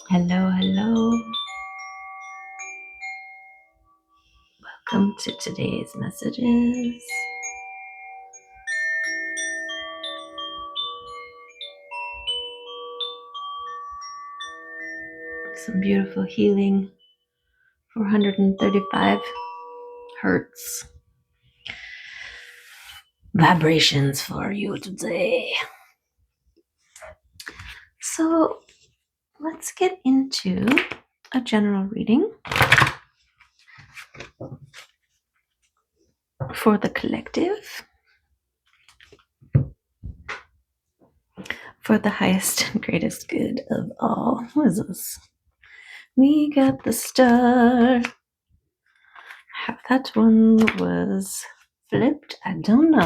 Hello, hello. Welcome to today's messages. Some beautiful healing, 435 hertz vibrations for you today. So let's get into a general reading for the collective, for the highest and greatest good of all. What is this? We got the star. How that one was flipped, I don't know.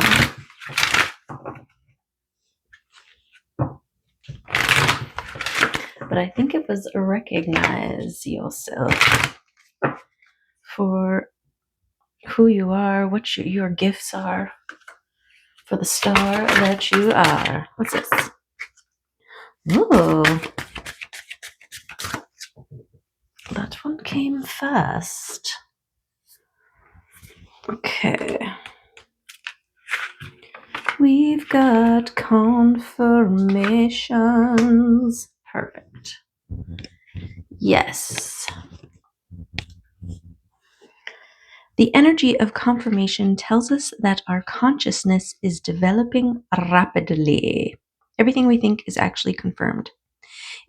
But I think it was recognize yourself for who you are, what your gifts are, for the star that you are. What's this? Ooh, that one came fast. Okay. We've got confirmations. Perfect. Yes. The energy of confirmation tells us that our consciousness is developing rapidly. Everything we think is actually confirmed.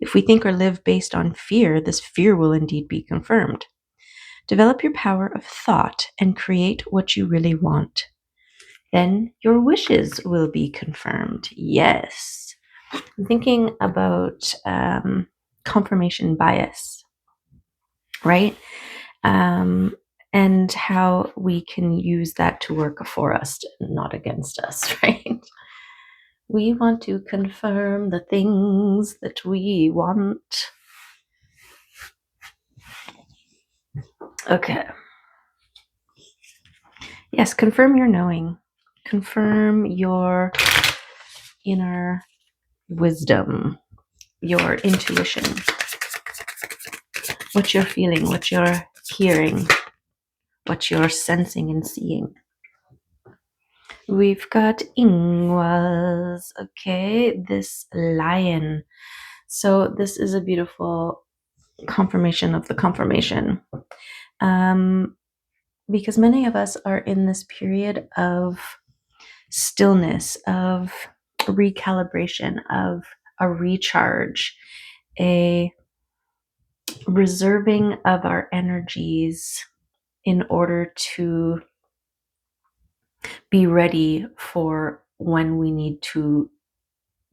If we think or live based on fear, this fear will indeed be confirmed. Develop your power of thought and create what you really want. Then your wishes will be confirmed. Yes. I'm thinking about confirmation bias, right? And how we can use that to work for us, not against us, right? We want to confirm the things that we want. Okay. Yes, confirm your knowing. Confirm your inner wisdom, your intuition, what you're feeling, what you're hearing, what you're sensing and seeing. We've got Ingwas. Okay, this lion. So this is a beautiful confirmation of the confirmation. Because many of us are in this period of stillness, of recalibration, of a recharge, a reserving of our energies in order to be ready for when we need to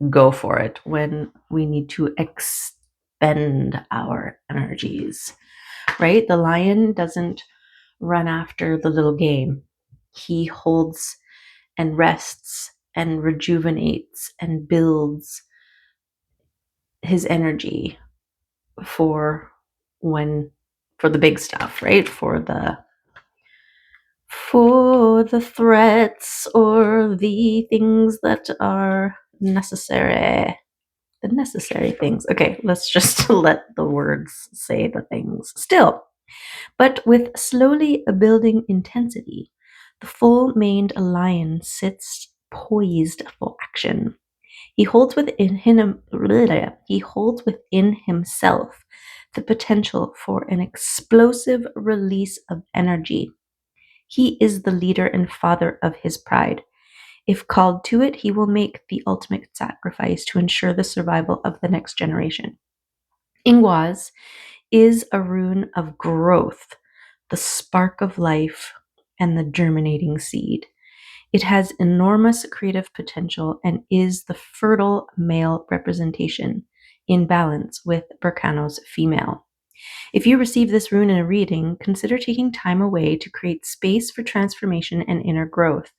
go for it, when we need to expend our energies, right? The lion doesn't run after the little game. He holds and rests and rejuvenates and builds his energy for the big stuff, right? For the threats or the things that are necessary. The necessary things. Okay, let's just let the words say the things. Still, but with slowly building intensity, the full-maned lion sits poised for action. He holds within himself the potential for an explosive release of energy. He is the leader and father of his pride. If called to it, he will make the ultimate sacrifice to ensure the survival of the next generation. Ingwaz is a rune of growth, the spark of life, and the germinating seed. It has enormous creative potential and is the fertile male representation in balance with Berkano's female. If you receive this rune in a reading, consider taking time away to create space for transformation and inner growth.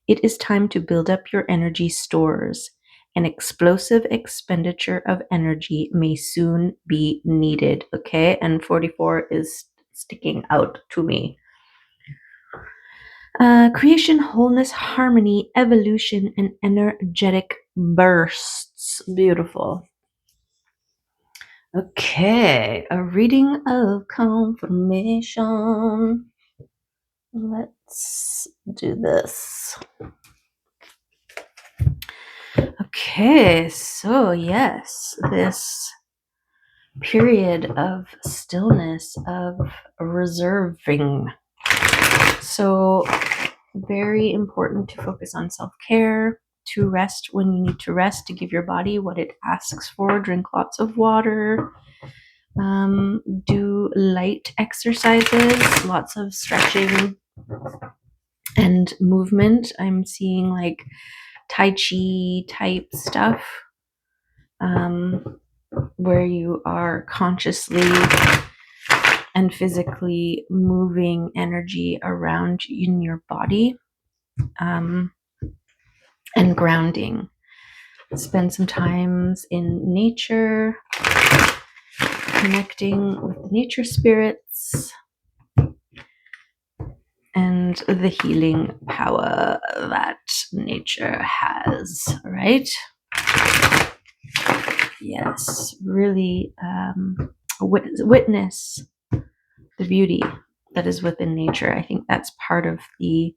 It is time to build up your energy stores. An explosive expenditure of energy may soon be needed. Okay, and 44 is sticking out to me. Creation, wholeness, harmony, evolution, and energetic bursts. Yes, beautiful. Okay, a reading of confirmation. Let's do this. Okay, so yes, this period of stillness, of reserving. So, very important to focus on self-care, to rest when you need to rest, to give your body what it asks for, drink lots of water, do light exercises, lots of stretching and movement. I'm seeing like Tai Chi type stuff, where you are consciously and physically moving energy around in your body, and grounding. Spend some times in nature, connecting with the nature spirits and the healing power that nature has, right? Yes, really witness the beauty that is within nature. I think that's part of the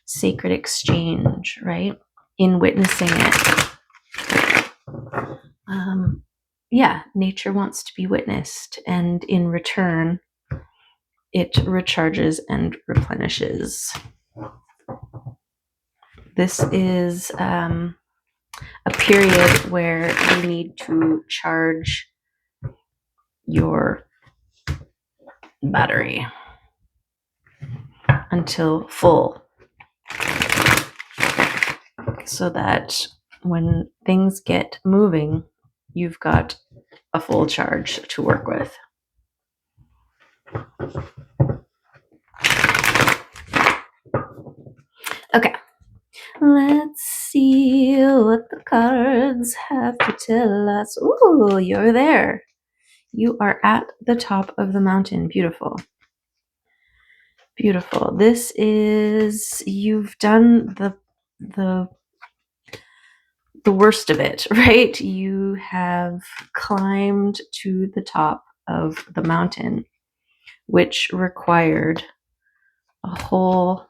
sacred exchange, right? In witnessing it. Yeah, nature wants to be witnessed, and in return, it recharges and replenishes. This is a period where you need to charge your battery until full, so that when things get moving, you've got a full charge to work with. Okay, let's see what the cards have to tell us. Ooh, you're there. You are at the top of the mountain. Beautiful. Beautiful. This is, you've done the worst of it, right? You have climbed to the top of the mountain, which required a whole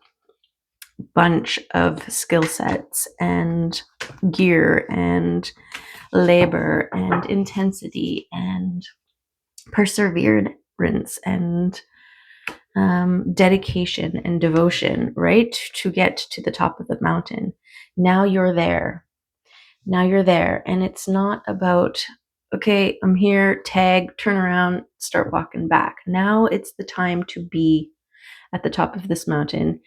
bunch of skill sets and gear and labor and intensity and perseverance and dedication and devotion, right? To get to the top of the mountain. Now you're there. Now you're there. And it's not about, okay, I'm here, tag, turn around, start walking back. Now it's the time to be at the top of this mountain.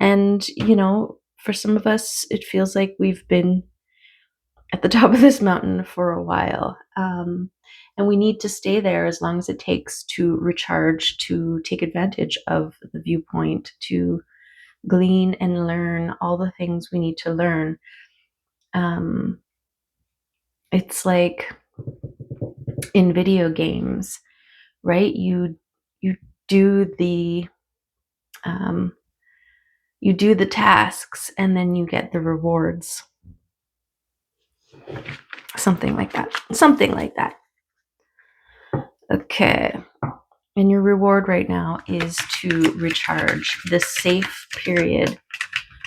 And, you know, for some of us, it feels like we've been at the top of this mountain for a while. And we need to stay there as long as it takes to recharge, to take advantage of the viewpoint, to glean and learn all the things we need to learn. It's like in video games, right? You do the tasks and then you get the rewards. Something like that. Okay. And your reward right now is to recharge this safe period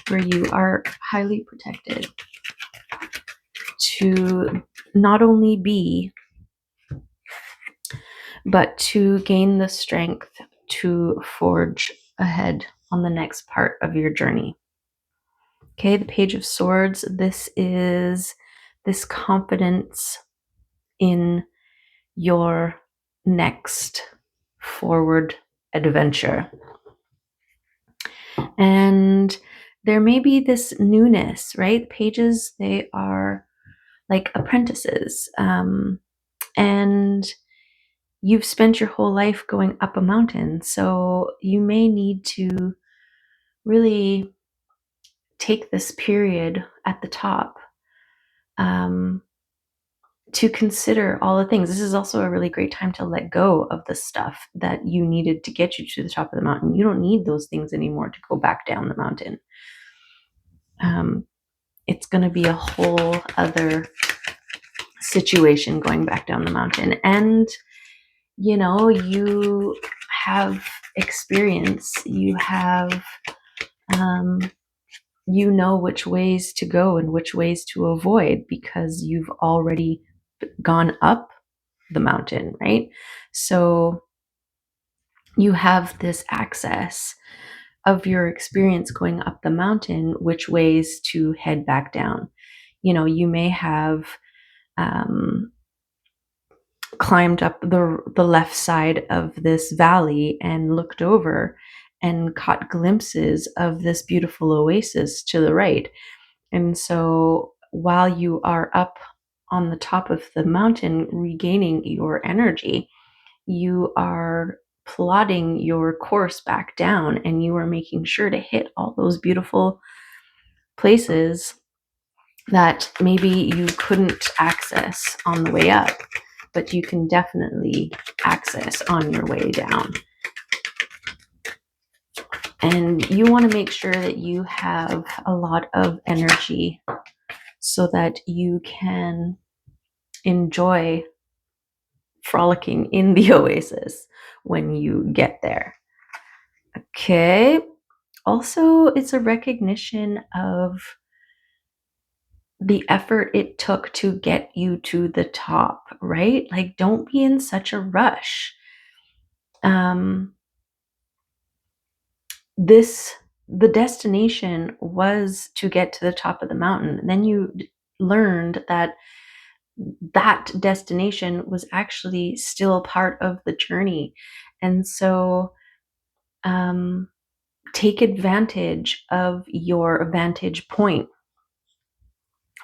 where you are highly protected, to not only be, but to gain the strength to forge ahead on the next part of your journey. Okay, the Page of Swords. This is this confidence in your next forward adventure. And there may be this newness, right? Pages, they are like apprentices. And you've spent your whole life going up a mountain. So you may need to really take this period at the top, to consider all the things. This is also a really great time to let go of the stuff that you needed to get you to the top of the mountain. You don't need those things anymore to go back down the mountain. It's going to be a whole other situation going back down the mountain. And, you have experience, you have, which ways to go and which ways to avoid because you've already gone up the mountain, right? So you have this access of your experience going up the mountain, which ways to head back down. You may have climbed up the left side of this valley and looked over and caught glimpses of this beautiful oasis to the right. And so while you are up on the top of the mountain regaining your energy, you are plotting your course back down, and you are making sure to hit all those beautiful places that maybe you couldn't access on the way up, but you can definitely access on your way down. And you want to make sure that you have a lot of energy so that you can enjoy frolicking in the oasis when you get there. Okay. Also, it's a recognition of the effort it took to get you to the top, right? Like, don't be in such a rush. The destination was to get to the top of the mountain. Then you learned that destination was actually still part of the journey. And so take advantage of your vantage point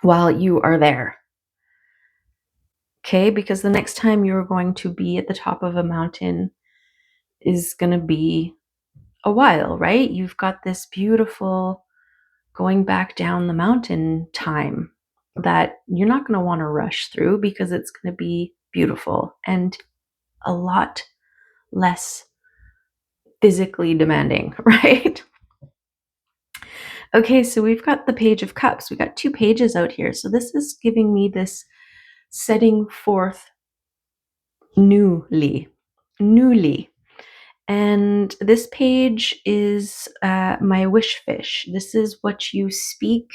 while you are there. Okay, because the next time you're going to be at the top of a mountain is going to be a while, right? You've got this beautiful going back down the mountain time that you're not going to want to rush through because it's going to be beautiful and a lot less physically demanding, right? Okay, so we've got the Page of Cups. We've got 2 pages out here. So this is giving me this setting forth newly. And this page is my wish fish. This is what you speak,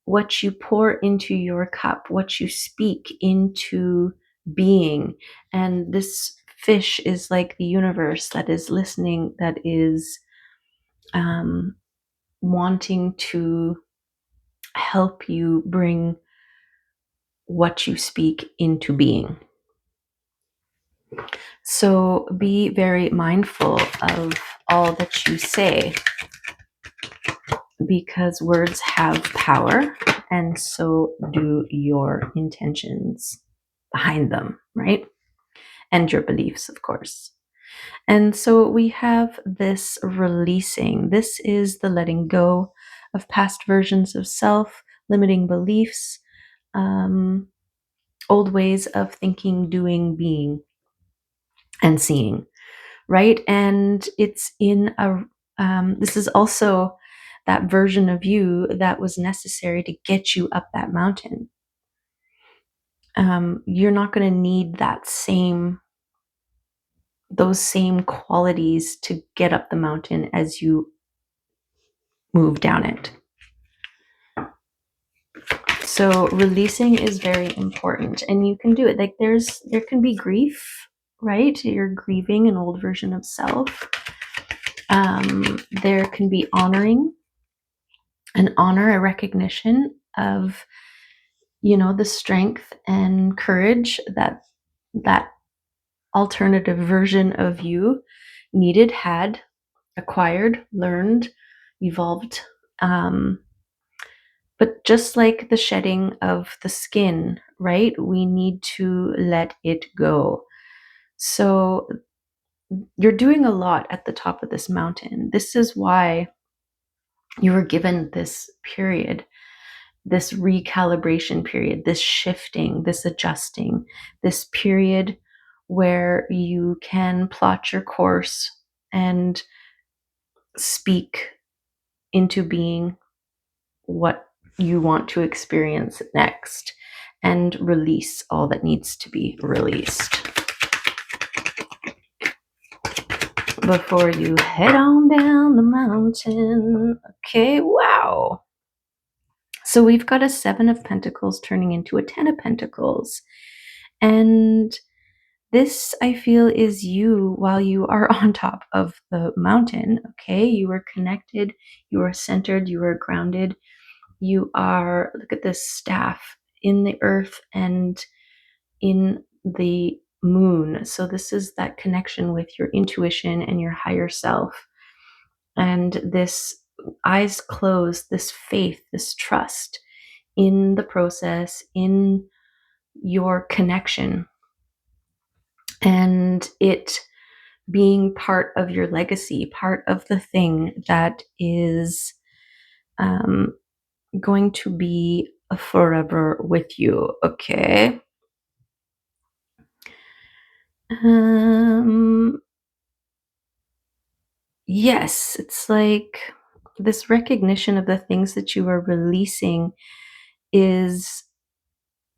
what you pour into your cup, what you speak into being. And this fish is like the universe that is listening, that is wanting to help you bring what you speak into being. So be very mindful of all that you say, because words have power, and so do your intentions behind them, right? And your beliefs, of course. And so we have this releasing. This is the letting go of past versions of self, limiting beliefs, old ways of thinking, doing, being, and seeing, right? And it's in this is also that version of you that was necessary to get you up that mountain. You're not going to need those same qualities to get up the mountain as you move down it. So releasing is very important, and you can do it. Like there can be grief, right? You're grieving an old version of self. There can be honoring, a recognition of, the strength and courage that alternative version of you needed, had, acquired, learned, evolved. But just like the shedding of the skin, right? We need to let it go. So you're doing a lot at the top of this mountain. This is why you were given this period, this recalibration period, this shifting, this adjusting, this period where you can plot your course and speak into being what you want to experience next, and release all that needs to be released before you head on down the mountain. Okay, wow. So we've got a 7 of Pentacles turning into a 10 of Pentacles. And this, I feel, is you while you are on top of the mountain. Okay, you are connected, you are centered, you are grounded. You are, look at this staff, in the earth and in the moon. So this is that connection with your intuition and your higher self. And this eyes closed, this faith, this trust in the process, in your connection, and it being part of your legacy, part of the thing that is going to be forever with you. Okay. Yes, it's like this recognition of the things that you are releasing is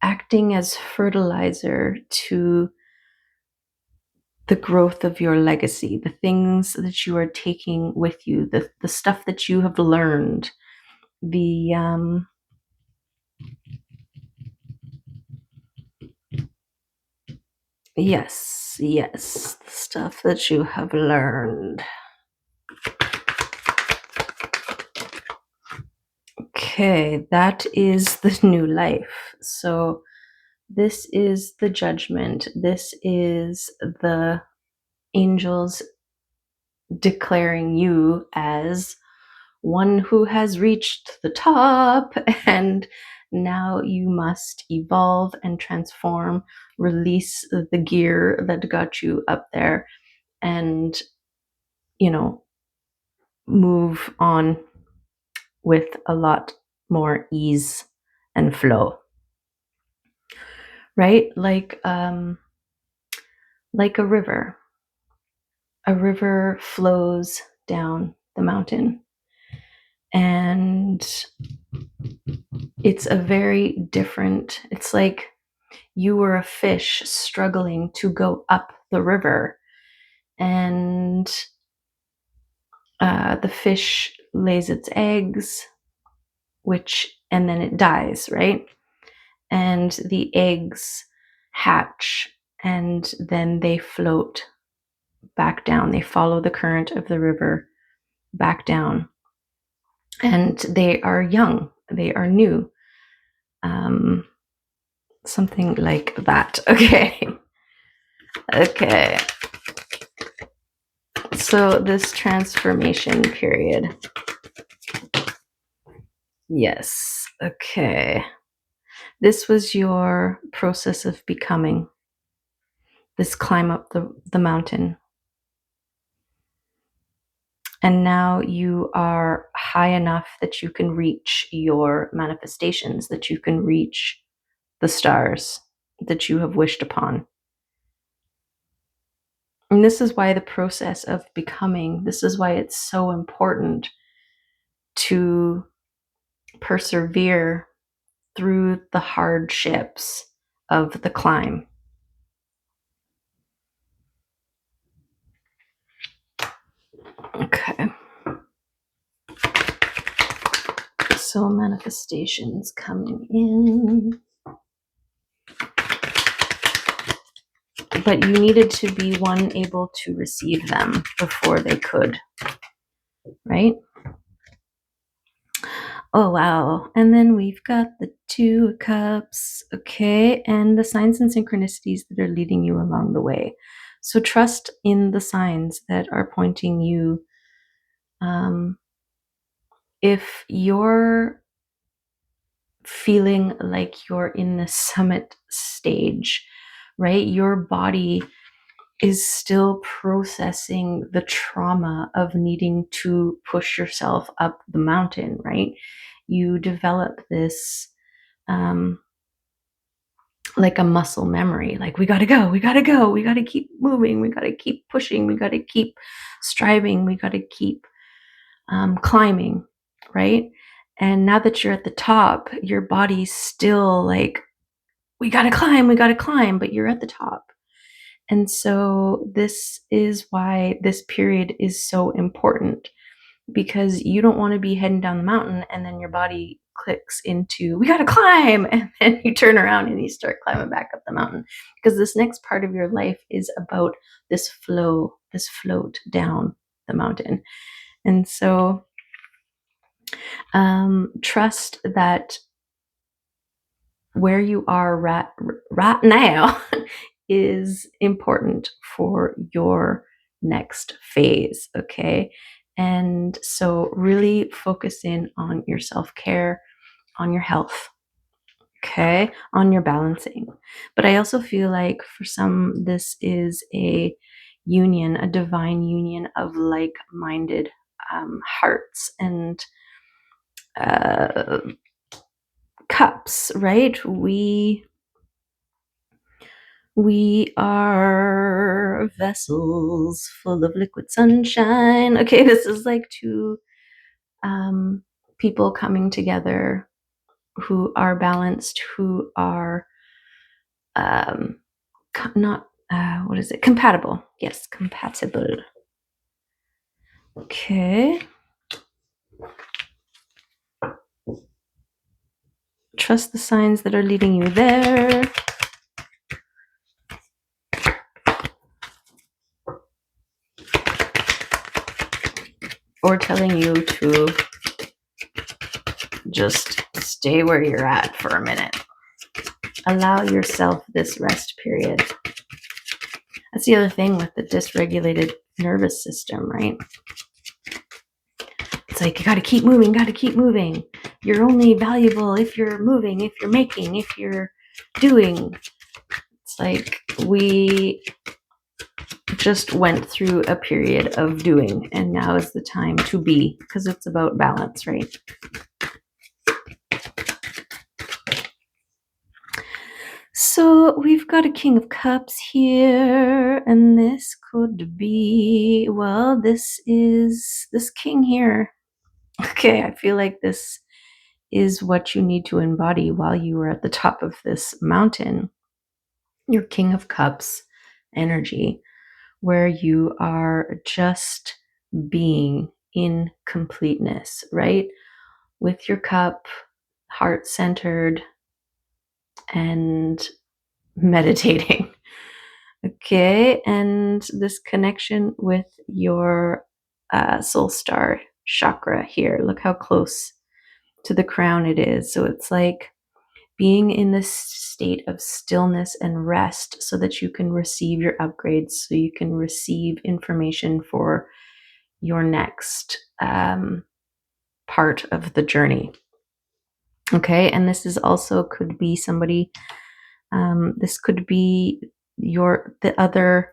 acting as fertilizer to the growth of your legacy, the things that you are taking with you, the stuff that you have learned, the yes, the stuff that you have learned. Okay, that is the new life. So this is the judgment. This is the angels declaring you as one who has reached the top, and now you must evolve and transform, release the gear that got you up there, and, move on with a lot more ease and flow, right? Like a river. A river flows down the mountain, and it's a very different, it's like you were a fish struggling to go up the river, and the fish lays its eggs, and then it dies, right? And the eggs hatch, and then they float back down. They follow the current of the river back down, and they are young, they are new, something like that. Okay, so this transformation period, yes, okay, this was your process of becoming, this climb up the mountain. And now you are high enough that you can reach your manifestations, that you can reach the stars that you have wished upon. And this is why the process of becoming, this is why it's so important to persevere through the hardships of the climb. Okay. So manifestations coming in. But you needed to be one able to receive them before they could, right? Oh, wow. And then we've got the 2 of Cups, okay, and the signs and synchronicities that are leading you along the way. So trust in the signs that are pointing you. If you're feeling like you're in the summit stage, right, your body is still processing the trauma of needing to push yourself up the mountain, right? You develop this like a muscle memory, like we gotta go, we gotta keep moving, we gotta keep pushing, we gotta keep striving, we gotta keep climbing, right? And now that you're at the top, your body's still like, we gotta climb, but you're at the top. And so this is why this period is so important, because you don't want to be heading down the mountain and then your body clicks into, we gotta climb, and then you turn around and you start climbing back up the mountain. Because this next part of your life is about this flow, this float down the mountain. And so trust that where you are right now is important for your next phase, okay? And so really focus in on your self-care, on your health, okay? On your balancing. But I also feel like for some, this is a union, a divine union of like-minded hearts and cups, right? We are vessels full of liquid sunshine. Okay, this is like two people coming together who are balanced, who are not, what is it? Compatible. Yes, compatible. Okay. Trust the signs that are leading you there. Or telling you to just stay where you're at for a minute. Allow yourself this rest period. That's the other thing with the dysregulated nervous system, right? It's like, you got to keep moving. You're only valuable if you're moving, if you're making, if you're doing. It's like we just went through a period of doing, and now is the time to be, because it's about balance, right? So we've got a King of Cups here, and this could be, well, this is this king here. Okay, I feel like this is what you need to embody while you are at the top of this mountain. Your King of Cups energy, where you are just being in completeness, right? With your cup, heart centered, and meditating. Okay, and this connection with your soul star chakra here. Look how close to the crown it is. So it's like being in this state of stillness and rest so that you can receive your upgrades, so you can receive information for your next part of the journey. Okay, and this is also could be somebody, this could be the other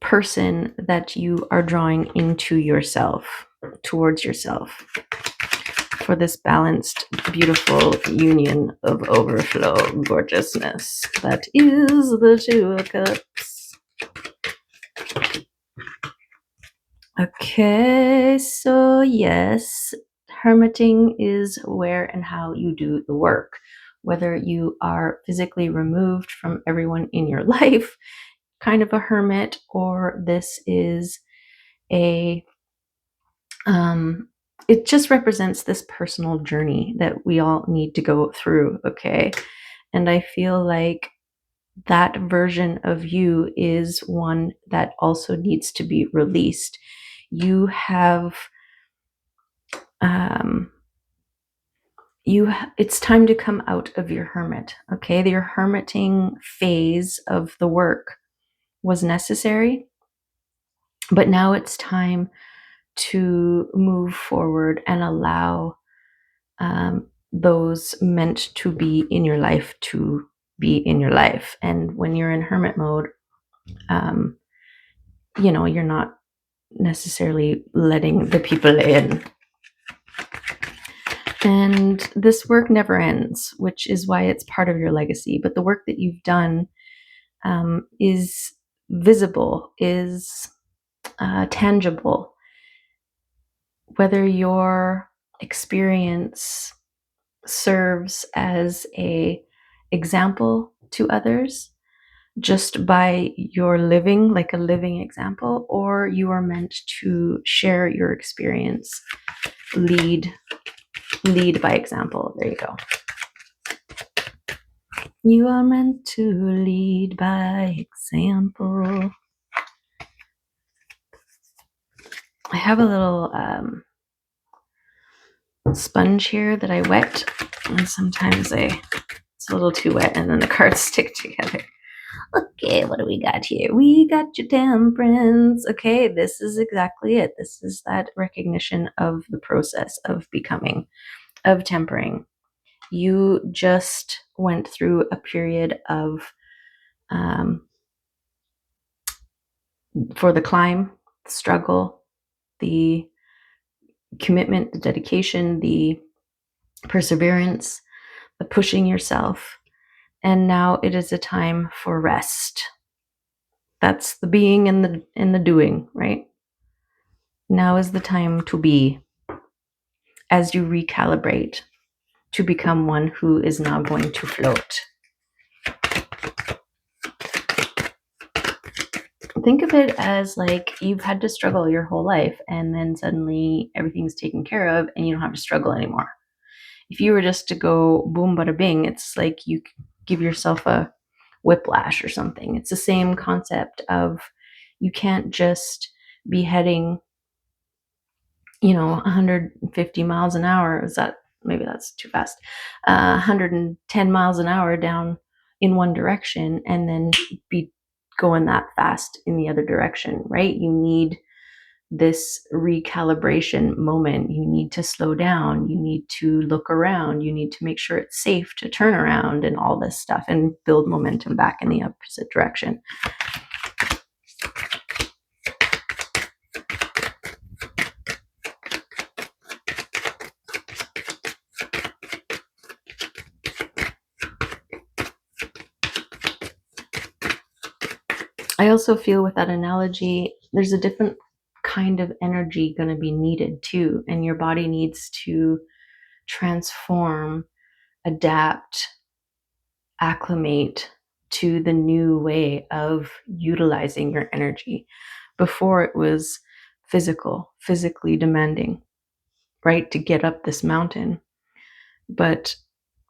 person that you are drawing into yourself, towards yourself, for this balanced, beautiful union of overflow gorgeousness that is the Two of Cups. Okay, so yes, hermiting is where and how you do the work. Whether you are physically removed from everyone in your life, kind of a hermit, or this is a it just represents this personal journey that we all need to go through, okay? And I feel like that version of you is one that also needs to be released. You have it's time to come out of your hermit, okay? Your hermiting phase of the work was necessary, but now it's time to move forward and allow those meant to be in your life to be in your life. And when you're in hermit mode, you're not necessarily letting the people in. And this work never ends, which is why it's part of your legacy. But the work that you've done is visible, is tangible. Whether you're experience serves as a example to others just by your living, like a living example, or you are meant to share your experience, lead by example. There you go. You are meant to lead by example. I have a little sponge here that I wet, and sometimes it's a little too wet and then the cards stick together. Okay, what do we got here? We got your temperance. Okay, this is exactly it. This is that recognition of the process of becoming, of tempering. You just went through a period of, for the climb, the struggle, the commitment, the dedication, the perseverance, the pushing yourself. And now it is a time for rest. That's the being and the doing, right? Now is the time to be, as you recalibrate to become one who is now going to float. Think of it as like you've had to struggle your whole life and then suddenly everything's taken care of and you don't have to struggle anymore. If you were just to go boom bada bing, it's like you give yourself a whiplash or something. It's the same concept of you can't just be heading 150 miles an hour. Is that, maybe that's too fast, 110 miles an hour down in one direction and then be going that fast in the other direction, right? You need this recalibration moment. You need to slow down. You need to look around. You need to make sure it's safe to turn around and all this stuff and build momentum back in the opposite direction. I also feel with that analogy, there's a different kind of energy going to be needed too. And your body needs to transform, adapt, acclimate to the new way of utilizing your energy. Before it was physically demanding, right? To get up this mountain. But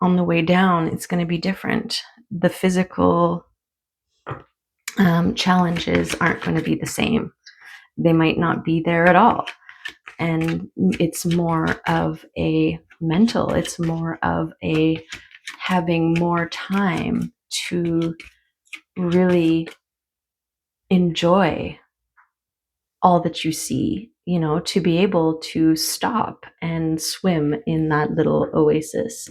on the way down, it's going to be different. The physical challenges aren't going to be the same. They might not be there at all. And it's more of a mental, it's more of a having more time to really enjoy all that you see, to be able to stop and swim in that little oasis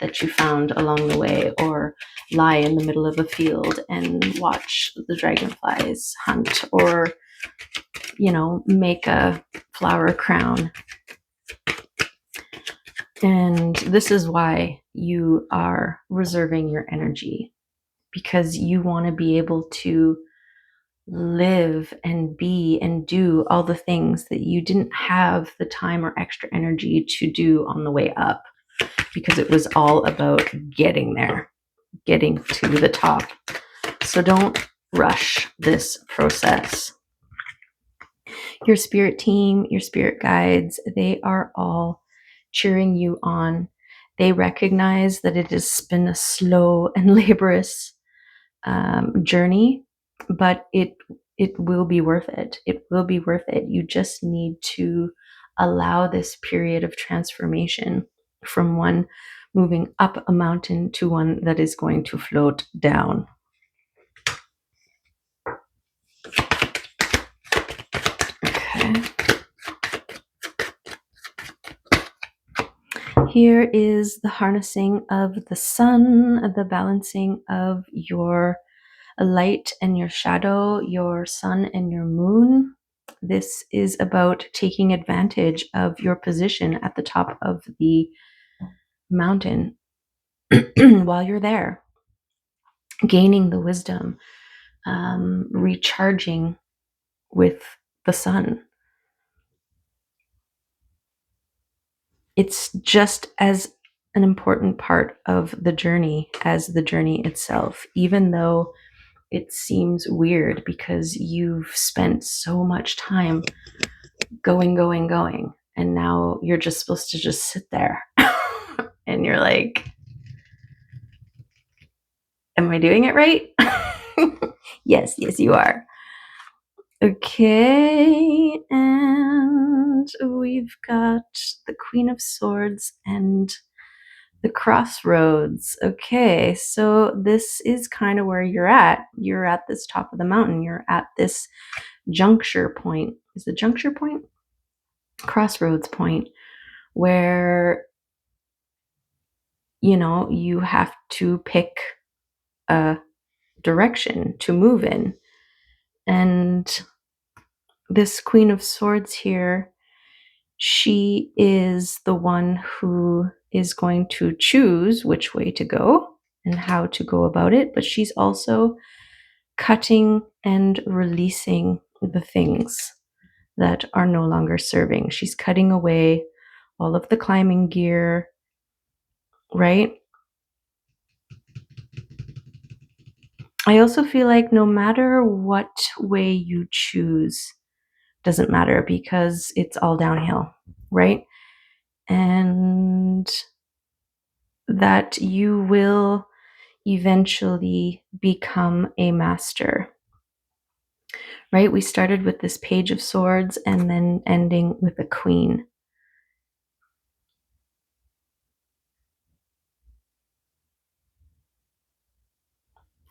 that you found along the way, or lie in the middle of a field and watch the dragonflies hunt, or make a flower crown. And this is why you are reserving your energy, because you want to be able to live and be and do all the things that you didn't have the time or extra energy to do on the way up, because it was all about getting there, getting to the top. So don't rush this process. Your spirit team, your spirit guides, they are all cheering you on. They recognize that it has been a slow and laborious journey, but it will be worth it. It will be worth it. You just need to allow this period of transformation from one moving up a mountain to one that is going to float down. Okay. Here is the harnessing of the sun, the balancing of your light and your shadow, your sun and your moon. This is about taking advantage of your position at the top of the mountain while you're there, gaining the wisdom, recharging with the sun. it's just as an important part of the journey as the journey itself, even though it seems weird because you've spent so much time going, and now you're just supposed to just sit there. And you're like, am I doing it right? Yes, you are. Okay, and we've got the Queen of Swords and the Crossroads. Okay, so this is kind of where you're at. You're at this top of the mountain. You're at this juncture point. Is the juncture point? Crossroads point, where, you have to pick a direction to move in. And this Queen of Swords here, she is the one who is going to choose which way to go and how to go about it, but she's also cutting and releasing the things that are no longer serving. She's cutting away all of the climbing gear, right? I also feel like no matter what way you choose, doesn't matter because it's all downhill, right? And that you will eventually become a master, right? We started with this Page of Swords and then ending with a Queen.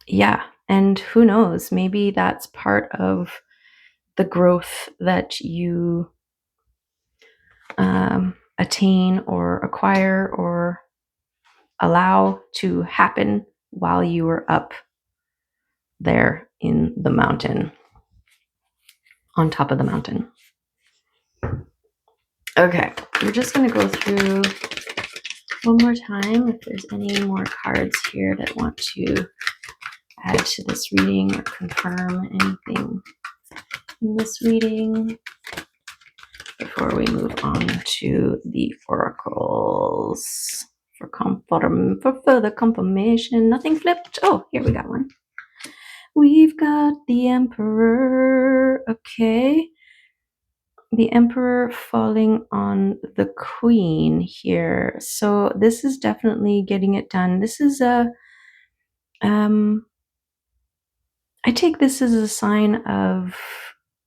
Yeah, and who knows, maybe that's part of the growth that you attain or acquire or allow to happen while you are up there in the mountain, on top of the mountain. Okay, we're just going to go through one more time if there's any more cards here that want to add to this reading or confirm anything in this reading before we move on to the oracles for further confirmation. Nothing flipped. Oh, here we got one. We've got the Emperor. Okay. The Emperor falling on the Queen here. So this is definitely getting it done. This is I take this as a sign of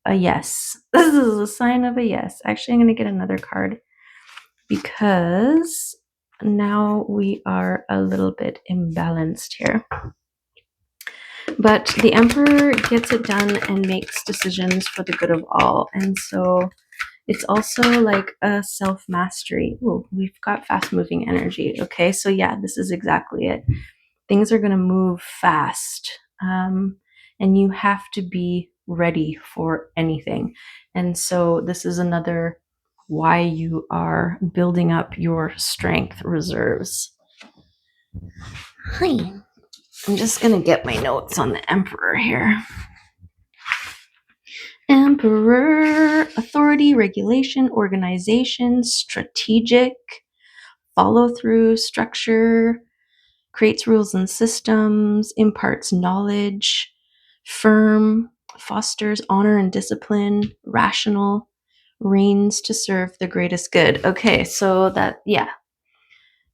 a yes. This is a sign of a yes. Actually, I'm going to get another card because now we are a little bit imbalanced here. But the Emperor gets it done and makes decisions for the good of all. And so it's also like a self-mastery. Ooh, we've got fast-moving energy. Okay, so yeah, this is exactly it. Things are going to move fast. And you have to be ready for anything. And so this is another why you are building up your strength reserves. Hi. I'm just going to get my notes on the Emperor here. Emperor, authority, regulation, organization, strategic, follow through, structure, creates rules and systems, imparts knowledge, firm, fosters honor and discipline, rational, reigns to serve the greatest good. Okay, so that, yeah.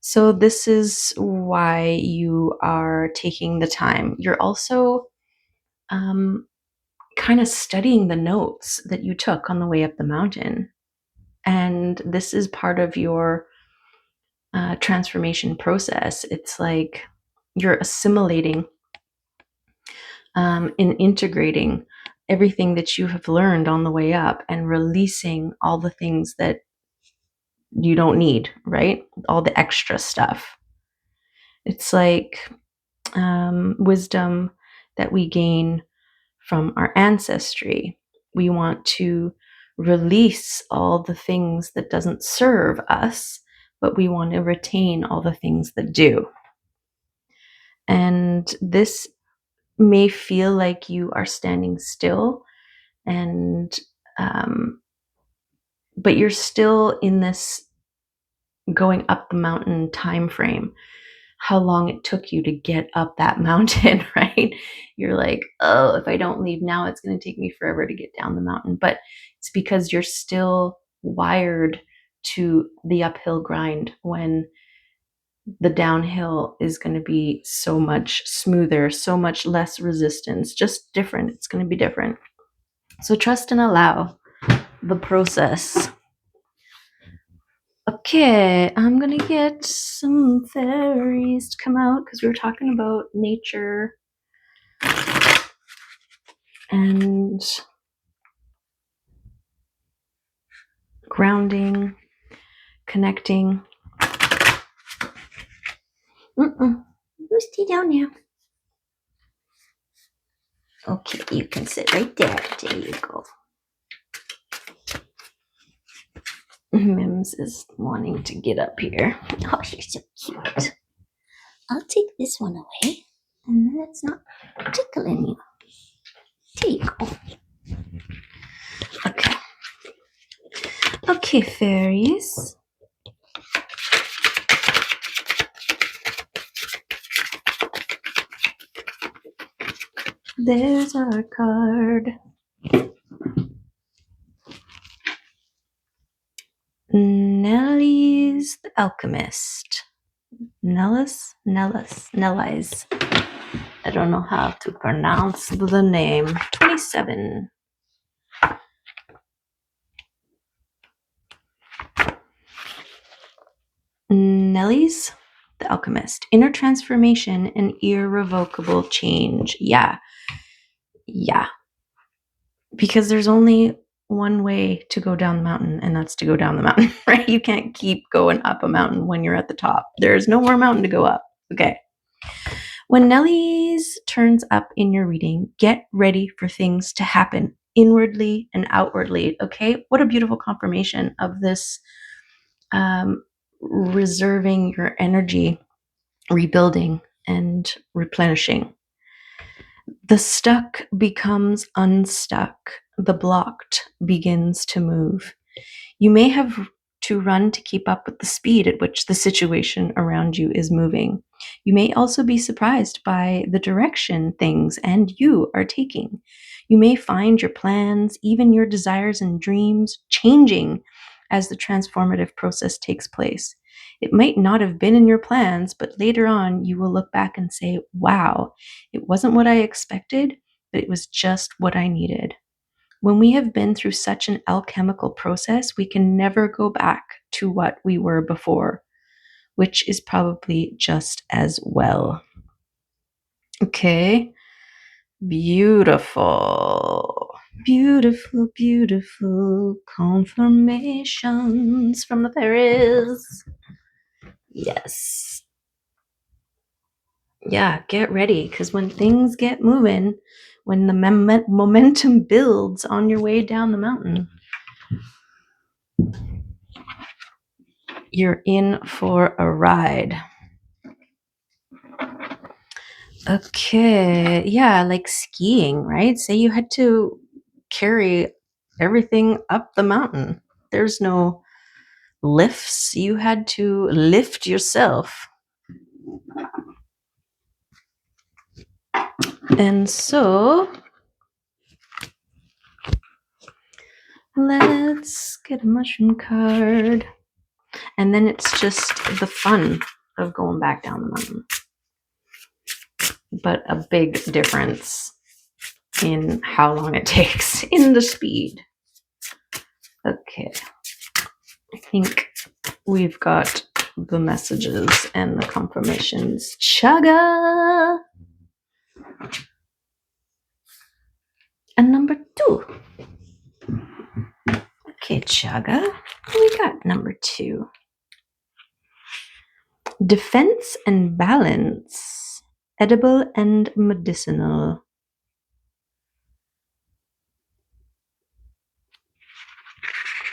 So this is why you are taking the time. You're also kind of studying the notes that you took on the way up the mountain. And this is part of your transformation process. It's like you're assimilating and integrating everything that you have learned on the way up and releasing all the things that you don't need, right? All the extra stuff. It's like wisdom that we gain from our ancestry. We want to release all the things that doesn't serve us, but we want to retain all the things that do. And this may feel like you are standing still, and but you're still in this going up the mountain time frame, how long it took you to get up that mountain, right? You're like, oh, if I don't leave now, it's going to take me forever to get down the mountain. But it's because you're still wired to the uphill grind when the downhill is going to be so much smoother, so much less resistance, just different. It's going to be different. So trust and allow the process. Okay, I'm going to get some fairies to come out because we were talking about nature and grounding, connecting. You stay down now. Okay, you can sit right there. There you go. Mims is wanting to get up here. Oh, you're so cute. I'll take this one away, and then it's not tickling you. There you go. Okay. Okay, fairies. There's our card. Nelly's the Alchemist. Nellis? I don't know how to pronounce the name. 27. Nelly's the Alchemist. Inner transformation and irrevocable change. Yeah. Because there's only one way to go down the mountain, and that's to go down the mountain, right? You can't keep going up a mountain when you're at the top. There's no more mountain to go up. Okay. When Nelly's turns up in your reading, get ready for things to happen inwardly and outwardly. Okay. What a beautiful confirmation of this reserving your energy, rebuilding, and replenishing. The stuck becomes unstuck. The blocked begins to move. You may have to run to keep up with the speed at which the situation around you is moving. You may also be surprised by the direction things and you are taking. You may find your plans, even your desires and dreams, changing as the transformative process takes place. It might not have been in your plans, but later on you will look back and say, wow, it wasn't what I expected, but it was just what I needed. When we have been through such an alchemical process, we can never go back to what we were before, which is probably just as well. Okay. Beautiful. Beautiful, beautiful confirmations from the fairies. Yes. Yeah, get ready, because when things get moving, when the momentum builds on your way down the mountain, you're in for a ride. Okay, yeah, like skiing, right? Say you had to carry everything up the mountain. There's no lifts. You had to lift yourself. And so let's get a mushroom card. And then it's just the fun of going back down the mountain. But a big difference in how long it takes, in the speed. Okay. I think we've got the messages and the confirmations. Chaga! And number 2. Okay, Chaga. We got number 2. Defense and balance. Edible and medicinal.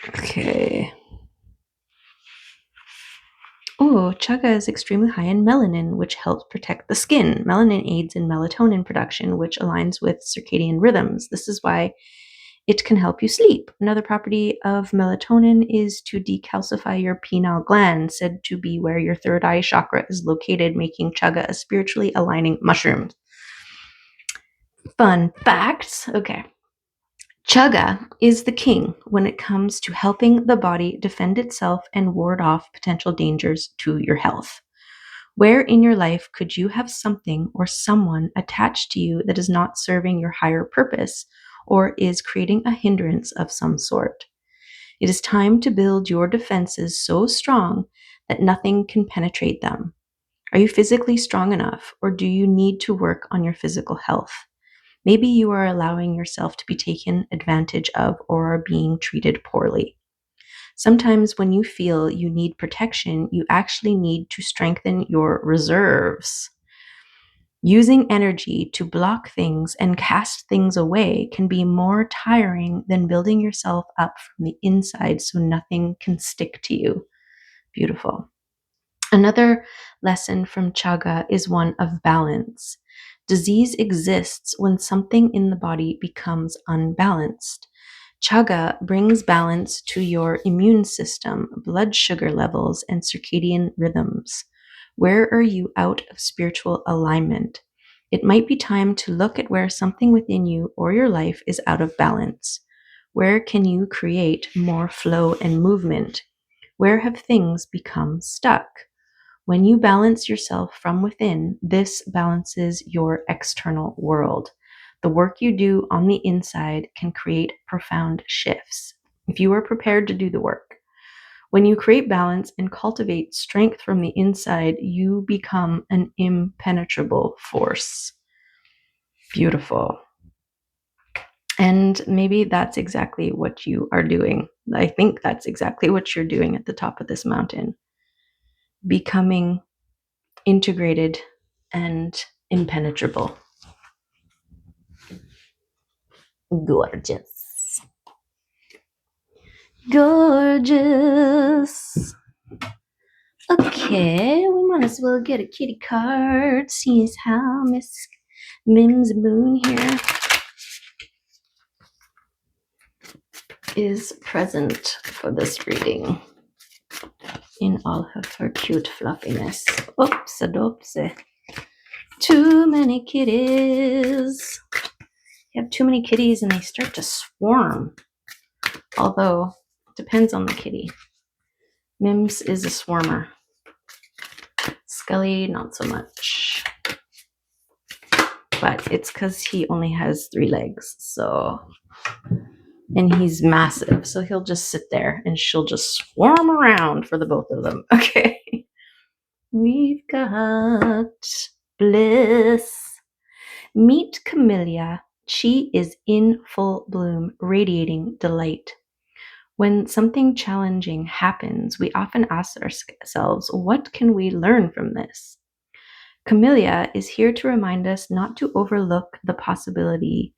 Okay. Oh, chaga is extremely high in melanin, which helps protect the skin. Melanin aids in melatonin production, which aligns with circadian rhythms. This is why It can help you sleep. Another property of melatonin is to decalcify your pineal gland, said to be where your third eye chakra is located, making chaga a spiritually aligning mushroom. Fun facts. Okay. Chaga is the king when it comes to helping the body defend itself and ward off potential dangers to your health. Where in your life could you have something or someone attached to you that is not serving your higher purpose or is creating a hindrance of some sort? It is time to build your defenses so strong that nothing can penetrate them. Are you physically strong enough, or do you need to work on your physical health? Maybe you are allowing yourself to be taken advantage of or are being treated poorly. Sometimes when you feel you need protection, you actually need to strengthen your reserves. Using energy to block things and cast things away can be more tiring than building yourself up from the inside so nothing can stick to you. Beautiful. Another lesson from Chaga is one of balance. Disease exists when something in the body becomes unbalanced. Chaga brings balance to your immune system, blood sugar levels, and circadian rhythms. Where are you out of spiritual alignment? It might be time to look at where something within you or your life is out of balance. Where can you create more flow and movement? Where have things become stuck? When you balance yourself from within, this balances your external world. The work you do on the inside can create profound shifts if you are prepared to do the work. When you create balance and cultivate strength from the inside, you become an impenetrable force. Beautiful. And maybe that's exactly what you are doing. I think that's exactly what you're doing at the top of this mountain. Becoming integrated and impenetrable. Gorgeous. Gorgeous. Okay, we might as well get a kitty card, seeing as how Miss Mims Moon here is present for this reading in all of her cute fluffiness. Oops-a-doopsie. Too many kitties. You have too many kitties and they start to swarm. Although, it depends on the kitty. Mims is a swarmer. Scully, not so much. But it's because he only has 3 legs, so... And he's massive, so he'll just sit there and she'll just swarm around for the both of them. Okay. We've got Bliss. Meet Camellia. She is in full bloom, radiating delight. When something challenging happens, we often ask ourselves, what can we learn from this? Camellia is here to remind us not to overlook the possibility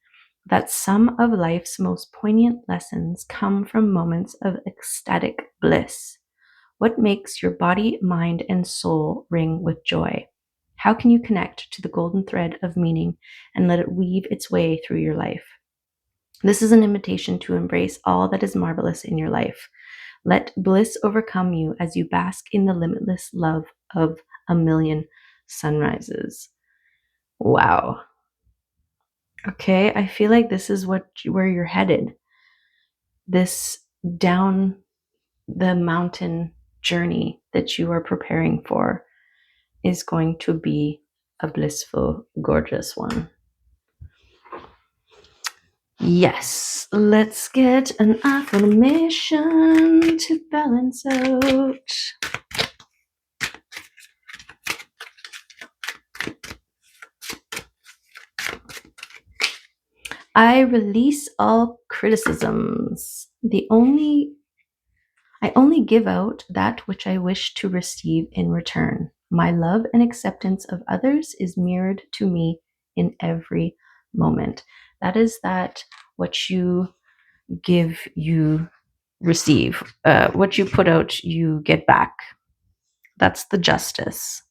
that some of life's most poignant lessons come from moments of ecstatic bliss. What makes your body, mind, and soul ring with joy? How can you connect to the golden thread of meaning and let it weave its way through your life? This is an invitation to embrace all that is marvelous in your life. Let bliss overcome you as you bask in the limitless love of a million sunrises. Wow. Okay, I feel like this is where you're headed. This down the mountain journey that you are preparing for is going to be a blissful, gorgeous one. Yes, let's get an affirmation to balance out. I release all criticisms. I only give out that which I wish to receive in return. My love and acceptance of others is mirrored to me in every moment. That is that what you give, you receive. What you put out, you get back. That's the justice.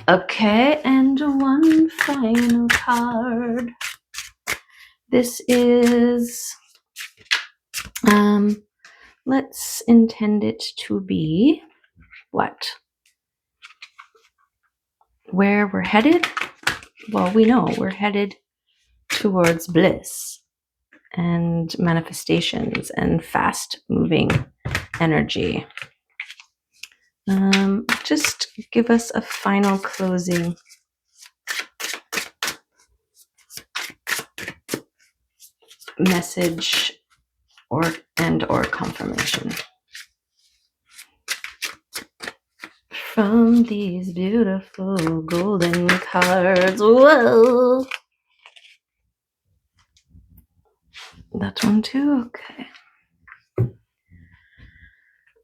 Okay, and one final card. This is, let's intend it to be what? Where we're headed? Well, we know we're headed towards bliss and manifestations and fast moving energy. Just give us a final closing message or confirmation from these beautiful golden cards. Whoa, that one too.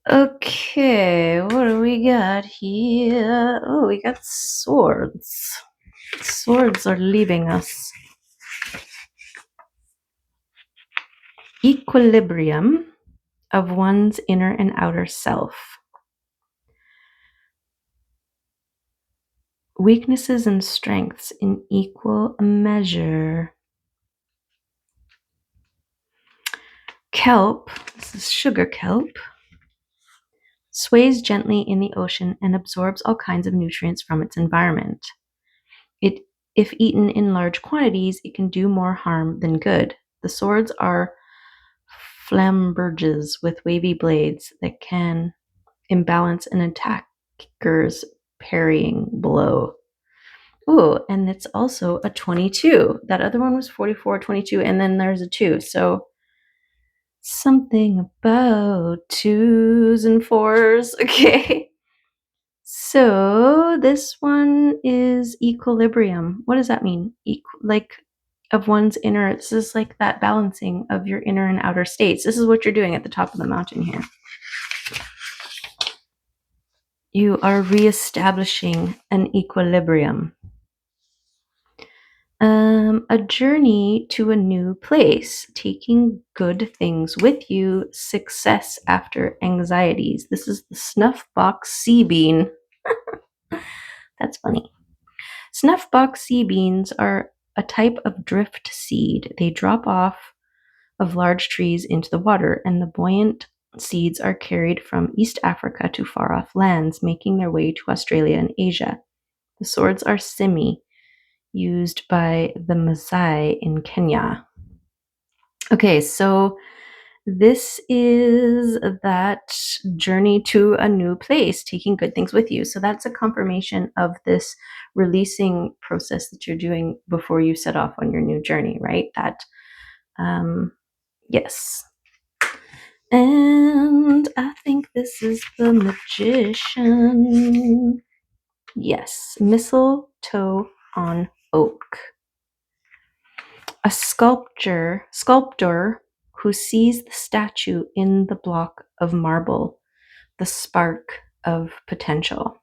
Okay, what do we got here? Oh, we got swords. Swords are leaving us. Equilibrium of one's inner and outer self. Weaknesses and strengths in equal measure. Kelp, this is sugar kelp, sways gently in the ocean and absorbs all kinds of nutrients from its environment. If eaten in large quantities, it can do more harm than good. The swords are flamberges with wavy blades that can imbalance an attacker's parrying blow. Oh, and it's also a 22. That other one was 44, 22, and then there's a 2. So something about 2s and 4s. Okay. So this one is equilibrium. What does that mean? Like of one's inner, this is like that balancing of your inner and outer states. This is what you're doing at the top of the mountain here. You are reestablishing an equilibrium. A journey to a new place, taking good things with you, success after anxieties. This is the snuff box sea bean. That's funny. Snuff box sea beans are a type of drift seed. They drop off of large trees into the water, and the buoyant seeds are carried from East Africa to far off lands, making their way to Australia and Asia. The swords are simi, used by the Maasai in Kenya. Okay, so this is that journey to a new place, taking good things with you. So that's a confirmation of this releasing process that you're doing before you set off on your new journey, right? That, yes. And I think this is the magician. Yes, mistletoe on oak. A sculptor who sees the statue in the block of marble, the spark of potential.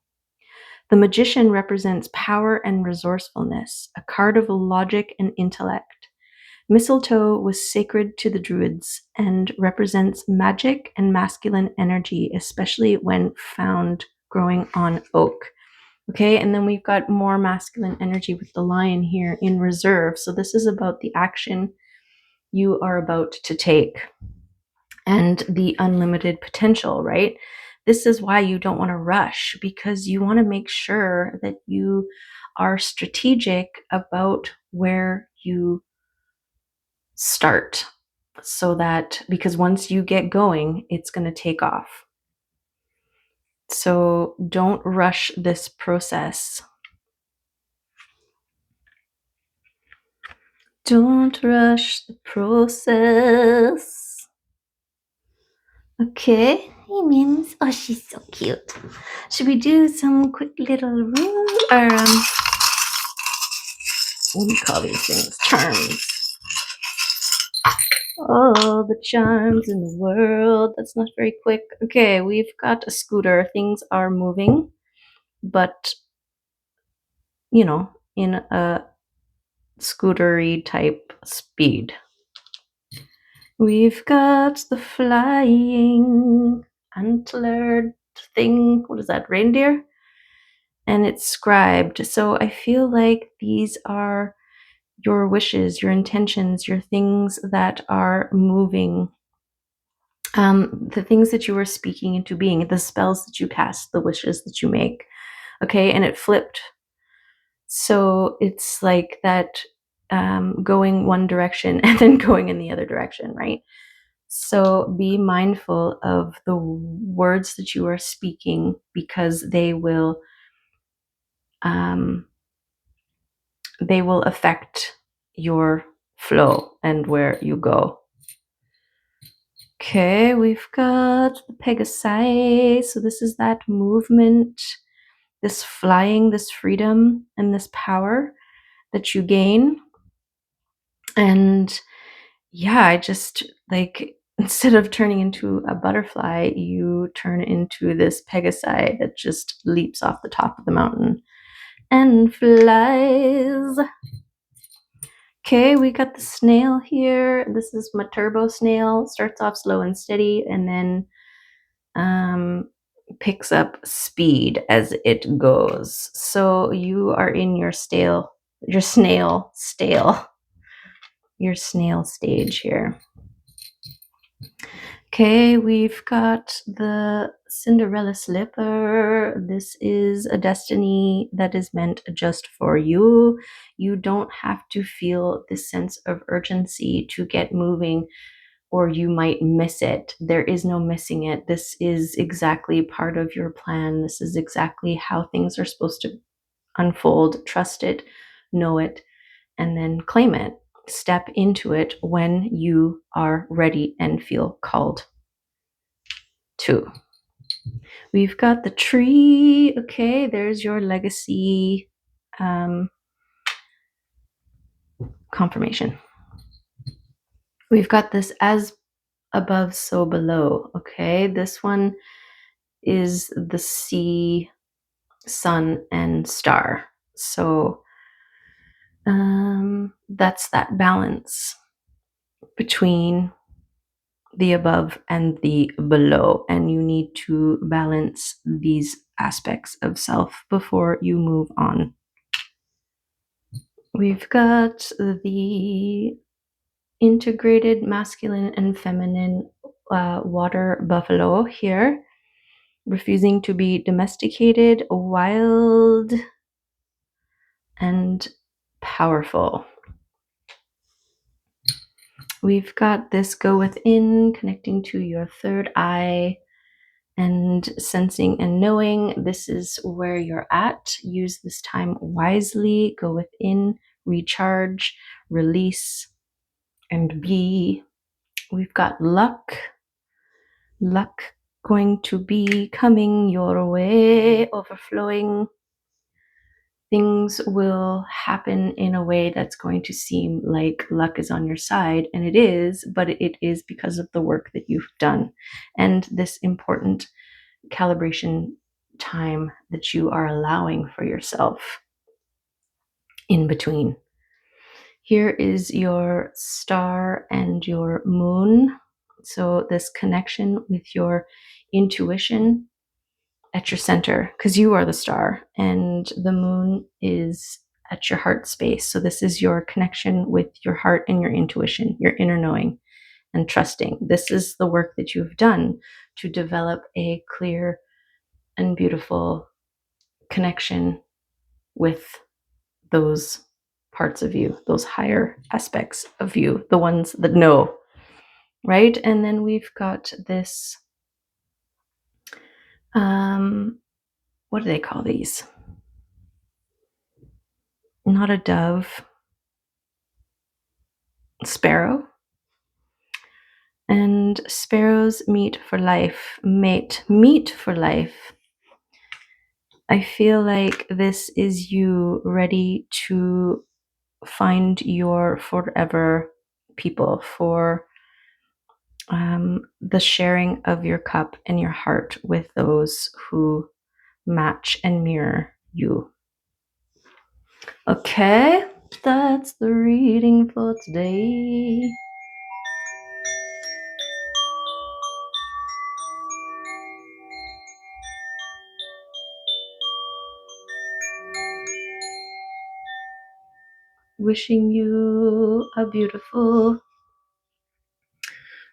The magician represents power and resourcefulness, a card of logic and intellect. Mistletoe was sacred to the Druids and represents magic and masculine energy, especially when found growing on oak. Okay, and then we've got more masculine energy with the lion here in reserve. So this is about the action you are about to take and the unlimited potential, right? This is why you don't want to rush, because you want to make sure that you are strategic about where you start, so that, because once you get going, it's going to take off. So don't rush this process. Don't rush the process. Okay. Hey, Mims. Oh, she's so cute. Should we do some quick little rule or what do you call these things? Charms. Oh, the charms in the world. That's not very quick. Okay, we've got a scooter. Things are moving, but you know, in a scootery type speed. We've got the flying antlered thing. What is that? Reindeer? And it's scribed. So I feel like these are your wishes, your intentions, your things that are moving, the things that you are speaking into being, the spells that you cast, the wishes that you make. Okay, and it flipped. So it's like that, going one direction and then going in the other direction, right? So be mindful of the words that you are speaking, because they will affect your flow and where you go. Okay, we've got the Pegasi. So this is that movement, this flying, this freedom, and this power that you gain. And yeah, I just like, instead of turning into a butterfly, you turn into this Pegasi that just leaps off the top of the mountain and flies. Okay, we got the snail here. This is my turbo snail. Starts off slow and steady, and then picks up speed as it goes. So you are in your snail stage here. Okay, we've got the Cinderella slipper. This is a destiny that is meant just for you. You don't have to feel this sense of urgency to get moving, or you might miss it. There is no missing it. This is exactly part of your plan. This is exactly how things are supposed to unfold. Trust it, know it, and then claim it. Step into it when you are ready and feel called to. We've got the tree. Okay, there's your legacy confirmation. We've got this as above, so below. Okay, this one is the sea, sun, and star. So that's that balance between the above and the below, and you need to balance these aspects of self before you move on. We've got the integrated masculine and feminine water buffalo here, refusing to be domesticated, wild, and powerful. We've got this go within, connecting to your third eye and sensing and knowing. This is where you're at. Use this time wisely. Go within, recharge, release, and be. We've got luck. Luck going to be coming your way, overflowing. Things will happen in a way that's going to seem like luck is on your side, and it is, but it is because of the work that you've done and this important calibration time that you are allowing for yourself in between. Here is your star and your moon. So this connection with your intuition at your center, because you are the star and the moon is at your heart space. So this is your connection with your heart and your intuition, your inner knowing and trusting. This is the work that you've done to develop a clear and beautiful connection with those parts of you, those higher aspects of you, the ones that know, right? And then we've got this, what do they call these? Not a dove, sparrow. And sparrows meet for life, meet for life. I feel like this is you ready to find your forever people, for the sharing of your cup and your heart with those who match and mirror you. Okay, that's the reading for today. Wishing you a beautiful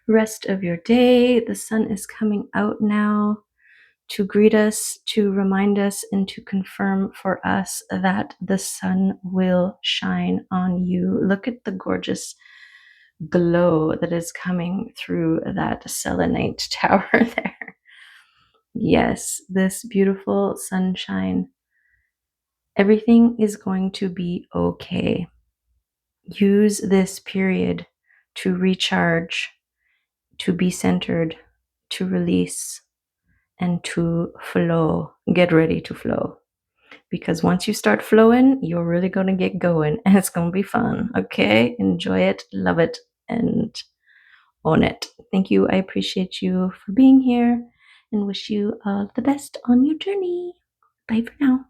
rest of your day. The sun is coming out now to greet us, to remind us, and to confirm for us that the sun will shine on you. Look at the gorgeous glow that is coming through that selenite tower there. Yes, this beautiful sunshine. Everything is going to be okay. Use this period to recharge, to be centered, to release, and to flow. Get ready to flow. Because once you start flowing, you're really going to get going and it's going to be fun. Okay? Enjoy it, love it, and own it. Thank you. I appreciate you for being here and wish you all the best on your journey. Bye for now.